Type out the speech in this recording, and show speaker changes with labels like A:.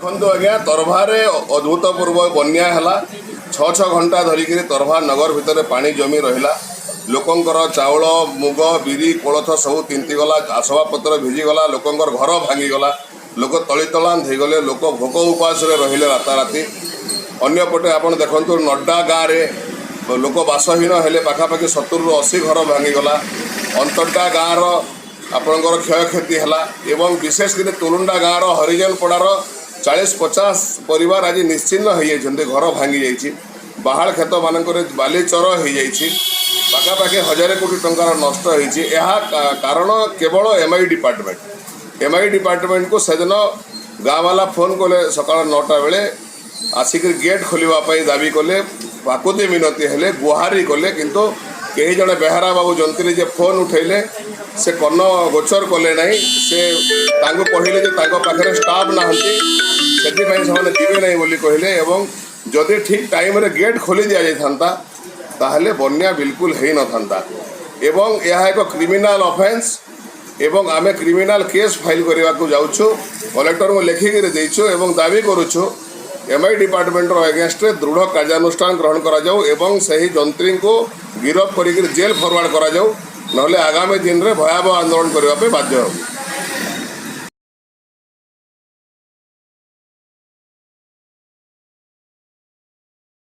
A: ଦେଖନ୍ତୁ ଆଜ୍ଞା, ତରଭାରେ ଅଦ୍ଭୁତପୂର୍ବ ବନ୍ୟା ହେଲା। 6 ଘଣ୍ଟା ଧରିକିରି ତରଭା ନଗର ଭିତରେ ପାଣି ଜମି ରହିଲା। ଲୋକଙ୍କର ଚାଉଳ, ମୁଗ, ବିରି, କୋଳଥ ସବୁ ତିନ୍ତିଗଲା, ଆସବାବପତ୍ର ଭିଜିଗଲା, ଲୋକଙ୍କର ଘର ଭାଙ୍ଗିଗଲା, ଲୋକ ତଳିତଳାନ୍ତ ହେଇଗଲେ, ଲୋକ ଭୋକ ଉପାସରେ ରହିଲେ ରାତାରାତି। ଅନ୍ୟପଟେ ଆପଣ ଦେଖନ୍ତୁ ନଡ୍ଡା ଗାଁରେ ଲୋକ ବାସହୀନ ହେଲେ, ପାଖାପାଖି 70ରୁ 80 ଘର ଭାଙ୍ଗିଗଲା। ଅନ୍ତର୍ଟା ଗାଁର ଆପଣଙ୍କର କ୍ଷୟକ୍ଷତି ହେଲା ଏବଂ ବିଶେଷ କରି ତୁଲୁଣ୍ଡା ଗାଁର ହରିଜନପଡ଼ାର 40-50 ପରିବାର ଆଜି ନିଶ୍ଚିହ୍ନ ହୋଇଯାଇଛନ୍ତି। ଘର ଭାଙ୍ଗି ଯାଇଛି। ବାହାଳ କ୍ଷେତମାନଙ୍କରେ ବାଲିଚର ହୋଇଯାଇଛି। ପାଖାପାଖି 1000 କୋଟି ଟଙ୍କାର ନଷ୍ଟ ହୋଇଛି। ଏହା କାରଣ କେବଳ ଏମ୍ଆଇ ଡିପାର୍ଟମେଣ୍ଟ। ଏମ୍ଆଇ ଡିପାର୍ଟମେଣ୍ଟକୁ ସେଦିନ ଗାଁବାଲା ଫୋନ୍ କଲେ ସକାଳ 9ଟା ବେଳେ, ଆସିକରି ଗେଟ୍ ଖୋଲିବା ପାଇଁ ଦାବି କଲେ, ପାକୁତି ମିନତି ହେଲେ, ଗୁହାରି କଲେ, କିନ୍ତୁ କେହି ଜଣେ ବେହେରା ବାବୁ ଯନ୍ତ୍ରୀ ଯେ ଫୋନ୍ ଉଠେଇଲେ ସେ କର୍ଣ୍ଣ ଗୋଚର କଲେ ନାହିଁ। ସେ ତାଙ୍କୁ କହିଲେ ଯେ ତାଙ୍କ ପାଖରେ ଷ୍ଟାଫ୍ ନାହାନ୍ତି, ସେଥିପାଇଁ ସେମାନେ ଯିବେ ନାହିଁ ବୋଲି କହିଲେ ଏବଂ ଯଦି ଠିକ୍ ଟାଇମ୍ରେ ଗେଟ୍ ଖୋଲି ଦିଆଯାଇଥାନ୍ତା ତାହେଲେ ବନ୍ୟା ବିଲକୁଲ ହେଇନଥାନ୍ତା। ଏବଂ ଏହା ଏକ କ୍ରିମିନାଲ ଅଫେନ୍ସ ଏବଂ ଆମେ କ୍ରିମିନାଲ କେସ୍ ଫାଇଲ୍ କରିବାକୁ ଯାଉଛୁ। କଲେକ୍ଟରଙ୍କୁ ଲେଖିକିରି ଦେଇଛୁ ଏବଂ ଦାବି କରୁଛୁ ଏମ୍ଆଇ ଡିପାର୍ଟମେଣ୍ଟର ଏଗେନଷ୍ଟରେ ଦୃଢ଼ କାର୍ଯ୍ୟାନୁଷ୍ଠାନ ଗ୍ରହଣ କରାଯାଉ ଏବଂ ସେହି ଯନ୍ତ୍ରୀଙ୍କୁ ଗିରଫ କରିକିରି ଜେଲ୍ ଫରୱାର୍ଡ଼ କରାଯାଉ, ନହେଲେ ଆଗାମୀ ଦିନରେ ଭୟାବହ ଆନ୍ଦୋଳନ କରିବା ପାଇଁ ବାଧ୍ୟ ହେବ।